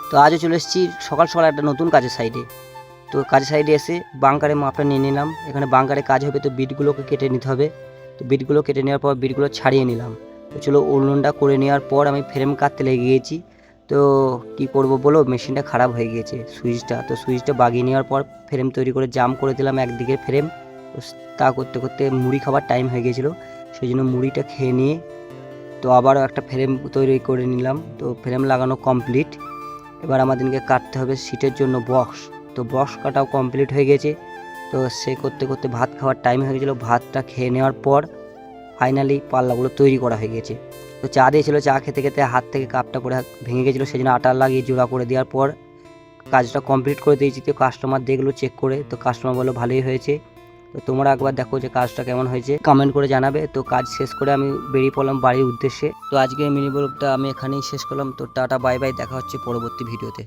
তো আজও চলে এসেছি সকাল সকাল একটা নতুন কাজের সাইডে। তো কাজের সাইডে এসে বাঙ্কারে মাপটা নিয়ে নিলাম। এখানে বাঙ্কারে কাজ হবে, তো বিটগুলোকে কেটে নিতে হবে। তো বিটগুলো কেটে নেওয়ার পর বিটগুলো ছাড়িয়ে নিলাম। তো চলো উনুনটা করে নেওয়ার পর আমি ফ্রেম কাটতে লেগে গিয়েছি। তো কি করব বলো, মেশিনটা খারাপ হয়ে গিয়েছে সুইচটা। তো সুইচটা বাগিয়ে নেওয়ার পর ফ্রেম তৈরি করে জাম করে দিলাম একদিকে ফ্রেম। তো তা করতে করতে মুড়ি খাবার টাইম হয়ে গিয়েছিলো, সেই জন্য মুড়িটা খেয়ে নিয়ে তো আবারও একটা ফ্রেম তৈরি করে নিলাম। তো ফ্রেম লাগানো কমপ্লিট। এবার আমাদেরকে কাটতে হবে সিটের জন্য বক্স। তো বক্স কাটাও কমপ্লিট হয়ে গেছে। তো সে করতে করতে ভাত খাওয়ার টাইম হয়ে গেছিলো। ভাতটা খেয়ে নেওয়ার পর ফাইনালি পাল্লাগুলো তৈরি করা হয়ে গেছে। তো চা দিয়েছিলো, চা খেতে খেতে হাত থেকে কাপটা পড়ে ভেঙে গেছিলো, সেই জন্য আটা লাগিয়ে জোড়া করে দেওয়ার পর কাজটা কমপ্লিট করে দিয়েছি। তো কাস্টমার দেখলো চেক করে, তো কাস্টমার বললো ভালোই হয়েছে। তো তোমরা একবার দেখো যে কাজটা কেমন হয়েছে, কমেন্ট করে জানাবে। তো কাজ শেষ করে আমি বেরিয়ে পড়লাম বাড়ির উদ্দেশ্যে। তো আজকে মিনি ব্লগটা আমি এখানেই শেষ করলাম। তো টাটা বাই বাই, দেখা হচ্ছে পরবর্তী ভিডিওতে।